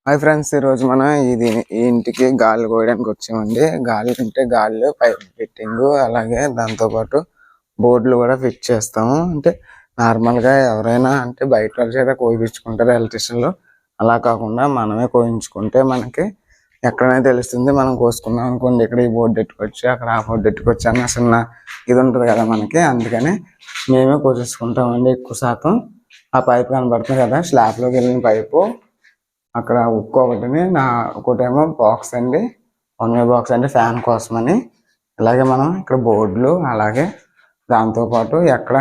Hi friends, ఈరోజు మనం ఈ ఇంటికి గాలి కోయడానికి వచ్చామండి. గాలి అంటే గాలిలో పైప్ ఫిట్టింగ్, అలాగే దాంతోపాటు బోర్డులు కూడా ఫిట్ చేస్తాము. అంటే నార్మల్గా ఎవరైనా అంటే బయట వాళ్ళ చేత కోయించుకుంటారు ఎలక్ట్రిషియన్లు. అలా కాకుండా మనమే కోయించుకుంటే మనకి ఎక్కడైనా తెలుస్తుంది. మనం కోసుకున్నాం అనుకోండి, ఇక్కడ ఈ బోర్డు పెట్టుకోవచ్చు, అక్కడ ఆ బోర్డు పెట్టుకోవచ్చు అన్న చిన్న ఇది ఉంటుంది కదా మనకి. అందుకని మేమే కోసేసుకుంటామండి ఎక్కువ శాతం. ఆ పైప్ కనబడుతుంది కదా, స్లాబ్లోకి వెళ్ళిన పైపు, అక్కడ ఉక్కు ఒకటిని, ఒకటేమో బాక్స్ అండి, 1 వే బాక్స్ అంటే ఫ్యాన్ కోసమని. అలాగే మనం ఇక్కడ బోర్డులు, అలాగే దాంతోపాటు ఎక్కడ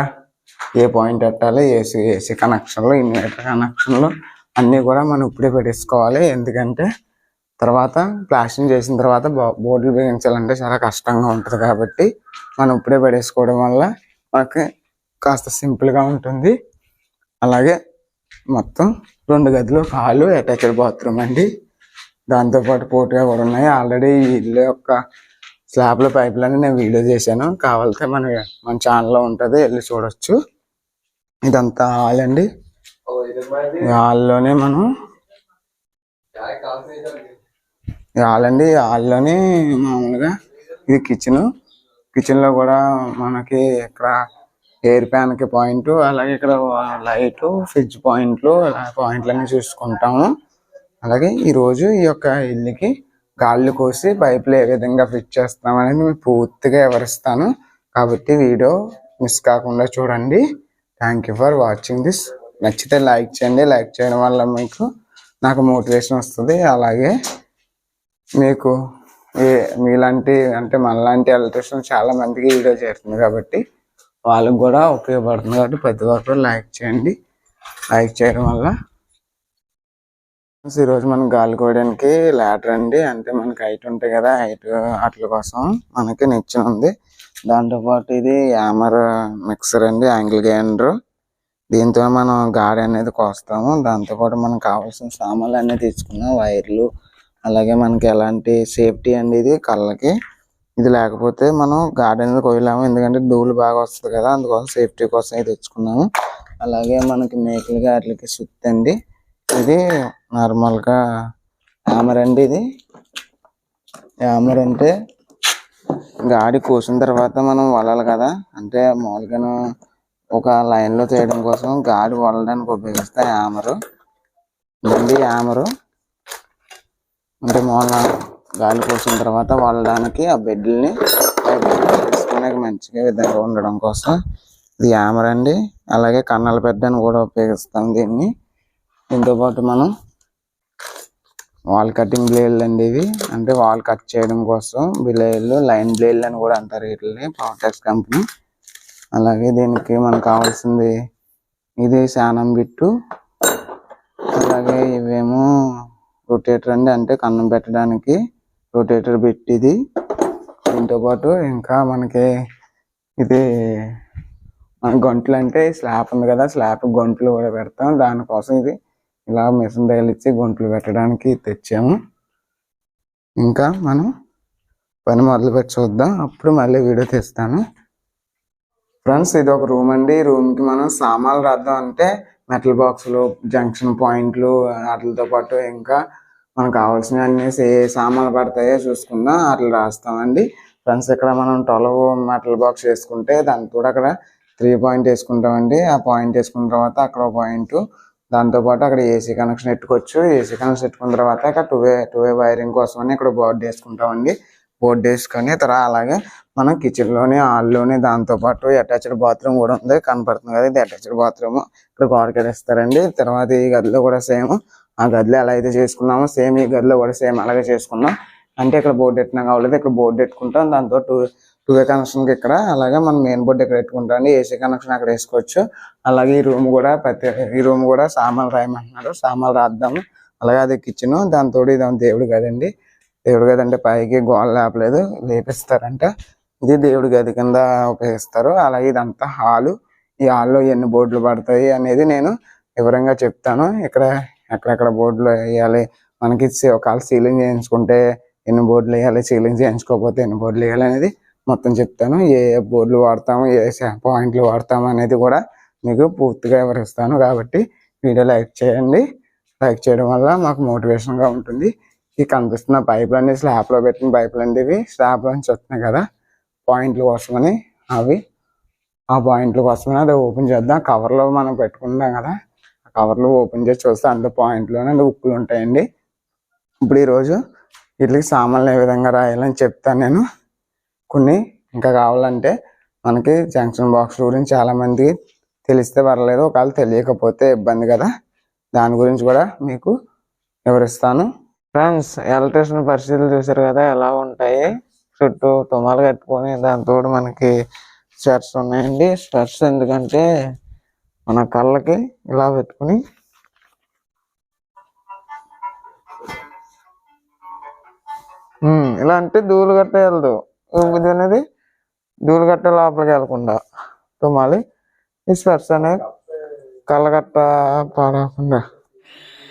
ఏ పాయింట్ పెట్టాలి, ఏసీ కనెక్షన్లు, ఇన్వర్టర్ కనెక్షన్లు అన్నీ కూడా మనం ఇప్పుడే పెట్టేసుకోవాలి. ఎందుకంటే తర్వాత ప్లాస్టింగ్ చేసిన తర్వాత బోర్డులు బిగించాలంటే చాలా కష్టంగా ఉంటుంది. కాబట్టి మనం ఇప్పుడే పెట్టేసుకోవడం వల్ల మనకి కాస్త సింపుల్గా ఉంటుంది. అలాగే మొత్తం 2 గదులు, హాలు, అటాచ్డ్ బాత్రూమ్ అండి. దాంతోపాటు పోటుగా కూడా ఉన్నాయి. ఆల్రెడీ ఈ ఇల్లు యొక్క స్లాబ్ల పైపులని నేను వీడియో చేశాను, కావాలంటే మన ఛానల్లో ఉంటుంది, వెళ్ళి చూడొచ్చు. ఇదంతా హాల్ అండి. హాల్లోనే మనం హాల్లోనే మామూలుగా ఇది కిచెన్లో కూడా మనకి ఇక్కడ ఎయిర్ ఫ్యాన్కి పాయింట్, అలాగే ఇక్కడ లైట్, ఫ్రిడ్జ్ పాయింట్లన్నీ చూసుకుంటాము. అలాగే ఈరోజు ఈ యొక్క ఇల్లుకి గాళ్ళు కోసి పైపులు ఏ విధంగా ఫిట్ చేస్తాం అనేది నేను పూర్తిగా వివరిస్తాను. కాబట్టి వీడియో మిస్ కాకుండా చూడండి. Thank you for watching this. నచ్చితే లైక్ చేయండి. లైక్ చేయడం వల్ల నాకు మోటివేషన్ వస్తుంది. అలాగే మీలాంటి అంటే మనలాంటి ఎలక్ట్రిషియన్ చాలా మందికి వీడియో చేస్తుంది కాబట్టి వాళ్ళకి కూడా ఉపయోగపడుతుంది. కాబట్టి ప్రతి ఒక్కరు లైక్ చేయండి. లైక్ చేయడం వల్ల ఈరోజు మనం గాలి కోయడానికి లాడర్ అండి. అంటే మనకి హైట్ ఉంటాయి కదా, హైట్ వాటి కోసం మనకి నిచ్చెన ఉంది. దాంతోపాటు ఇది యామర్ మిక్సర్ అండి, యాంగిల్ గ్రైండర్. దీంతో మనం గాడి అనేది కోస్తాము. దాంతోపాటు మనకు కావాల్సిన సామాన్లు అన్నీ తీసుకున్నాం, వైర్లు, అలాగే మనకి ఎలాంటి సేఫ్టీ అండి, ఇది కళ్ళకి. ఇది లేకపోతే మనం గాడి అనేది కోయలేము, ఎందుకంటే ధూళి బాగా వస్తుంది కదా, అందుకోసం సేఫ్టీ కోసం ఇది తెచ్చుకున్నాము. అలాగే మనకి మేకలకి వాటికి సుత్తి అండి. ఇది నార్మల్గా హ్యామర్ అండి. ఇది హ్యామర్ అంటే గాడి కోసిన తర్వాత మనం వలాలి కదా, అంటే మామూలుగా ఒక లైన్లో చేయడం కోసం గాడి వలడానికి ఉపయోగిస్తే హ్యామరు. ఇదండి హ్యామరు. అంటే మామూలుగా గాలి కోసిన తర్వాత వలడానికి ఆ బెడ్లని వేసుకునేకి మంచిగా విధంగా ఉండడం కోసం ఇది హ్యామర్ అండి. అలాగే కన్నాలు పెట్టడానికి కూడా ఉపయోగిస్తాం దీన్ని. దీంతోపాటు మనం వాల్ కటింగ్ బ్లేడ్లు అండి ఇవి, అంటే వాల్ కట్ చేయడం కోసం బ్లేడ్లు, లైన్ బ్లేడ్లు అని కూడా అంటారు వీటిని, పవర్టెక్స్ కంపెనీ. అలాగే దీనికి మనకు కావాల్సింది ఇది శానం బిట్టు, అలాగే ఇవేమో రొటేటర్ అండి, అంటే కన్నం పెట్టడానికి రొటేటర్ బిట్ ఇది. దీంతోపాటు ఇంకా మనకి ఇది మన గొంతులు, అంటే స్లాబ్ ఉంది కదా, స్లాబ్ గొంతులు కూడా పెడతాం. దానికోసం ఇది ఇలా మిషన్ తగిలిచ్చి గొంతులు పెట్టడానికి తెచ్చాము. ఇంకా మనం పని మొదలుపెట్టి చూద్దాం, అప్పుడు మళ్ళీ వీడియో తీస్తాను. ఫ్రెండ్స్, ఇది ఒక రూమ్ అండి. రూమ్కి మనం సామాన్లు రాద్దాం అంటే మెటల్ బాక్సులు, జంక్షన్ పాయింట్లు, వాటితో పాటు ఇంకా మనకు కావాల్సినవి అన్ని ఏ సామాన్లు పడతాయో చూసుకుందాం, అట్లా రాస్తామండి. ఫ్రెండ్స్, ఇక్కడ మనం 12 మెటల్ బాక్స్ వేసుకుంటే దానికి కూడా అక్కడ 3 పాయింట్ వేసుకుంటామండి. ఆ పాయింట్ వేసుకున్న తర్వాత అక్కడ ఒక పాయింట్, దాంతోపాటు అక్కడ ఏసీ కనెక్షన్ పెట్టుకోవచ్చు. ఏసీ కనెక్షన్ పెట్టుకున్న తర్వాత ఇక్కడ టూ వే వైరింగ్ కోసమని ఇక్కడ బోర్డు వేసుకుంటామండి. బోర్డు వేసుకొని తర్వాత అలాగే మనం కిచెన్లోని, హాల్లోని, దాంతోపాటు అటాచ్డ్ బాత్రూమ్ కూడా ఉంది, కనపడుతుంది కదా, ఇది అటాచ్డ్ బాత్రూమ్. ఇక్కడ గోడకెడేస్తారండి. తర్వాత ఈ గదిలో కూడా సేమ్ ఆ గదిలో ఎలా అయితే చేసుకున్నామో సేమ్ ఈ గదిలో కూడా సేమ్ అలాగే చేసుకున్నాం. అంటే ఇక్కడ బోర్డు పెట్టినా కావాలి, ఇక్కడ బోర్డు పెట్టుకుంటాం. దాంతో టూ వే కనెక్షన్కి ఇక్కడ, అలాగే మనం మెయిన్ బోర్డు ఇక్కడ పెట్టుకుంటాం అండి. ఏసీ కనెక్షన్ అక్కడ వేసుకోవచ్చు. అలాగే ఈ రూమ్ కూడా సామాన్లు రాయమంటున్నారు, సామాన్లు రాద్దాము. అలాగే అది కిచెన్, దాంతో ఇదేమో దేవుడి గది అండి. దేవుడి గది అంటే పైకి గోడ లేపలేదు, లేపిస్తారంట. ఇది దేవుడి గది కింద ఉపయోగిస్తారు. అలాగే ఇదంతా హాలు. ఈ హాల్లో ఎన్ని బోర్డులు పడతాయి అనేది నేను వివరంగా చెప్తాను. ఇక్కడ ఎక్కడెక్కడ బోర్డులు వేయాలి, మనకి ఒకవేళ సీలింగ్ చేయించుకుంటే ఎన్ని బోర్డులు వేయాలి, సీలింగ్ చేయించుకోకపోతే ఎన్ని బోర్డులు వేయాలి అనేది మొత్తం చెప్తాను. ఏ బోర్డులు వాడతాము, ఏ పాయింట్లు వాడతాము అనేది కూడా మీకు పూర్తిగా వివరిస్తాను. కాబట్టి వీడియో లైక్ చేయండి. లైక్ చేయడం వల్ల మాకు మోటివేషన్గా ఉంటుంది. ఈ కనిపిస్తున్న పైపులు అన్ని స్లాబ్లో పెట్టిన పైపులు అండి. ఇవి స్లాబ్లో నుంచి వస్తున్నాయి కదా, పాయింట్ల కోసమని. అవి ఆ పాయింట్ల కోసమని అది ఓపెన్ చేద్దాం. కవర్లో మనం పెట్టుకుంటాం కదా, ఆ కవర్లో ఓపెన్ చేసి చూస్తే అందులో పాయింట్లోనే ఉక్కులు ఉంటాయండి. ఇప్పుడు ఈరోజు వీటికి సామాన్లు ఏ విధంగా రాయాలని చెప్తాను నేను. కొన్ని ఇంకా కావాలంటే మనకి జంక్షన్ బాక్స్ గురించి చాలామంది తెలిస్తే పర్లేదు, ఒకవేళ తెలియకపోతే ఇబ్బంది కదా, దాని గురించి కూడా మీకు వివరిస్తాను. ఫ్రెండ్స్, ఎలక్ట్రిషియన్ పరిస్థితులు చూసారు కదా ఎలా ఉంటాయి. చుట్టూ తుమ్మాలు కట్టుకొని దాంతో మనకి స్వెట్స్ ఉన్నాయండి. స్వెట్స్ ఎందుకంటే మన కళ్ళకి ఇలా పెట్టుకుని ఇలా అంటే ధూళి గట్ట వెళ్దు, ఇది అనేది ధూళి గట్ట లోపలికి వెళ్ళకుండా తుమ్మాలి. ఈ స్వెట్స్ అనేవి కళ్ళగట్ట పాడకుండా.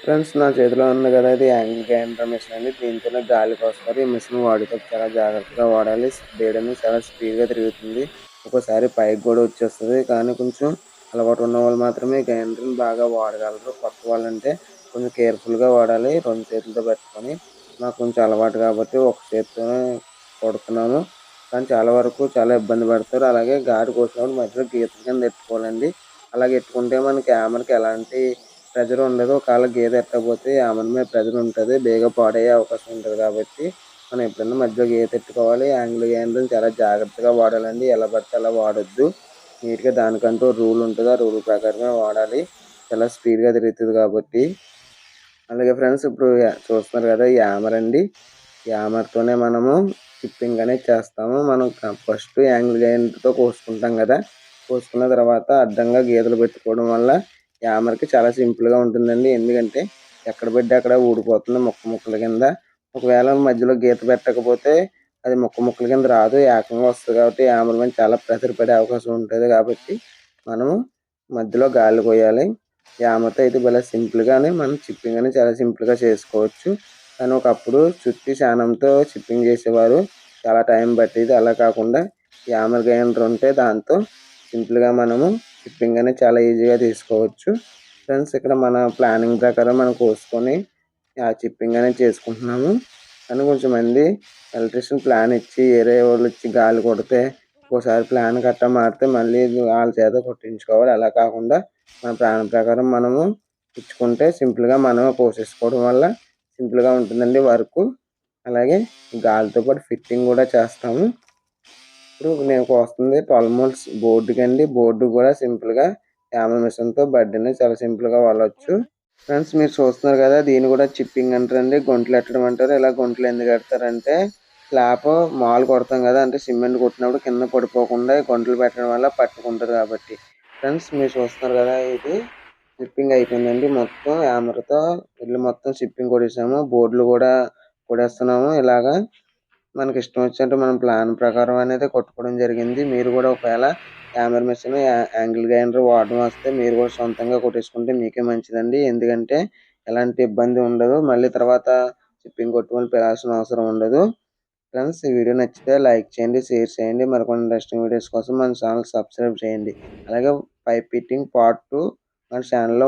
ఫ్రెండ్స్, నా చేతిలో ఉంది కదా, ఇది యాంగిల్ గ్రైండర్ మిషన్ అండి. దీంతోనే గాలికి వస్తారు. ఈ మిషన్ వాడితే చాలా జాగ్రత్తగా వాడాలి. బ్లేడ్ అనేది చాలా స్పీడ్గా తిరుగుతుంది. ఒక్కోసారి పైకి కూడా వచ్చేస్తుంది. కానీ కొంచెం అలవాటు ఉన్న వాళ్ళు మాత్రమే గ్రైండర్ని బాగా వాడగలరు. కొత్త వాళ్ళంటే కొంచెం కేర్ఫుల్గా వాడాలి. 2 చేతులతో పెట్టుకొని. నాకు కొంచెం అలవాటు కాబట్టి ఒక చేతితోనే కొడుతున్నాను. కానీ చాలా వరకు చాలా ఇబ్బంది పడతారు. అలాగే గాడి కోసినప్పుడు మధ్యలో గీత కింద ఎట్టుకోవాలండి. అలాగే ఎట్టుకుంటే మనకి హ్యామర్కి ఎలాంటి ప్రెజర్ ఉండదు. ఒకవేళ గేదె ఎట్టకపోతే హ్యామర్ మీద ప్రెజర్ ఉంటుంది, బేగా పాడయ్యే అవకాశం ఉంటుంది. కాబట్టి మనం ఎప్పుడైనా మధ్యలో గీత ఎట్టుకోవాలి. యాంగిల్ గ్రైండర్ని చాలా జాగ్రత్తగా వాడాలండి. ఎలా పడితే అలా వాడొద్దు. నీట్గా దానికంటూ రూల్ ఉంటుంది, ఆ రూల్ ప్రకారమే వాడాలి. చాలా స్పీడ్గా తిరుగుతుంది కాబట్టి. అలాగే ఫ్రెండ్స్, ఇప్పుడు చూస్తున్నారు కదా, ఈ హ్యామర్ అండి. ఈ హ్యామర్తోనే మనము చిప్పింగ్ అనేది చేస్తాము. మనం ఫస్ట్ యాంగిల్ గ్రైండర్తో కోసుకుంటాం కదా, కోసుకున్న తర్వాత అడ్డంగా గీతలు పెట్టుకోవడం వల్ల హ్యామర్కి చాలా సింపుల్గా ఉంటుందండి. ఎందుకంటే ఎక్కడ పెట్టి అక్కడ ఊడిపోతుంది ముక్కల కింద. ఒకవేళ మధ్యలో గీత పెట్టకపోతే అది ముక్కల కింద రాదు, ఏకంగా వస్తుంది. కాబట్టి హ్యామర్ మీద చాలా ప్రెషర్ పడే అవకాశం ఉంటుంది. కాబట్టి మనము మధ్యలో గాలి పోయాలి. హ్యామర్తో అయితే భలే సింపుల్గానే మనం చిప్పింగ్ అనేది చాలా సింపుల్గా చేసుకోవచ్చు. కానీ ఒకప్పుడు చుట్టి శానంతో చిప్పింగ్ చేసేవారు, చాలా టైం పట్టేది. అలా కాకుండా హ్యామర్ గ్రైండర్ ఉంటే దాంతో సింపుల్గా మనము చిప్పింగ్ అనేది చాలా ఈజీగా తీసుకోవచ్చు. ఫ్రెండ్స్, ఇక్కడ మన ప్లానింగ్ ప్రకారం మనం కోసుకొని ఆ చిప్పింగ్ అనేది చేసుకుంటున్నాము. కానీ కొంచెం మంది ఎలక్ట్రిషియన్ ప్లాన్ ఇచ్చి వేరే వాళ్ళు వచ్చి గాలి కొడితే ఒకసారి ప్లాన్ గట్టా మారితే మళ్ళీ వాళ్ళ చేత కొట్టించుకోవాలి. అలా కాకుండా మన ప్లాన్ ప్రకారం మనము ఇచ్చుకుంటే సింపుల్గా మనమే కోసేసుకోవడం వల్ల సింపుల్గా ఉంటుందండి వర్క్. అలాగే గాలితో పాటు ఫిట్టింగ్ కూడా చేస్తాము. ఇప్పుడు నేను కోస్తుంది 12 మోల్స్ బోర్డుకి అండి. బోర్డు కూడా సింపుల్గా హ్యామర్ మిషన్తో బడ్డీని చాలా సింపుల్గా వాడవచ్చు. ఫ్రెండ్స్, మీరు చూస్తున్నారు కదా, దీన్ని కూడా చిప్పింగ్ అంటారండి. గొంట్లు ఎట్టడం అంటారు. ఇలా గొంట్లు ఎందుకు కడతారంటే స్లాబ్ మాల్ కొడతాం కదా, అంటే సిమెంట్ కొట్టినప్పుడు కింద పడిపోకుండా గొంట్లు పెట్టడం వల్ల పట్టుకుంటారు కాబట్టి. ఫ్రెండ్స్, మీరు చూస్తున్నారు కదా, ఇది చిప్పింగ్ అయిపోయిందండి. మొత్తం హ్యామర్తో ఇల్లు మొత్తం చిప్పింగ్ కొట్టేసాము. బోర్డులు కూడా కొట్టేస్తున్నాము. ఇలాగా మనకి ఇష్టం వచ్చినట్టు మనం ప్లాన్ ప్రకారం అనేది కొట్టుకోవడం జరిగింది. మీరు కూడా ఒకవేళ హ్యామర్ మిషన్, యాంగిల్ గ్రైండర్ వాడడం వస్తే మీరు కూడా సొంతంగా కొట్టేసుకుంటే మీకే మంచిదండి. ఎందుకంటే ఎలాంటి ఇబ్బంది ఉండదు. మళ్ళీ తర్వాత చిప్పింగ్ కొట్టుకొని పెరాల్సిన అవసరం ఉండదు. ఫ్రెండ్స్, ఈ వీడియో నచ్చితే లైక్ చేయండి, షేర్ చేయండి. మరికొన్ని ఇంట్రెస్టింగ్ వీడియోస్ కోసం మన ఛానల్ సబ్స్క్రైబ్ చేయండి. అలాగే పైప్ ఫిట్టింగ్ పార్ట్ 2 మన ఛానల్లో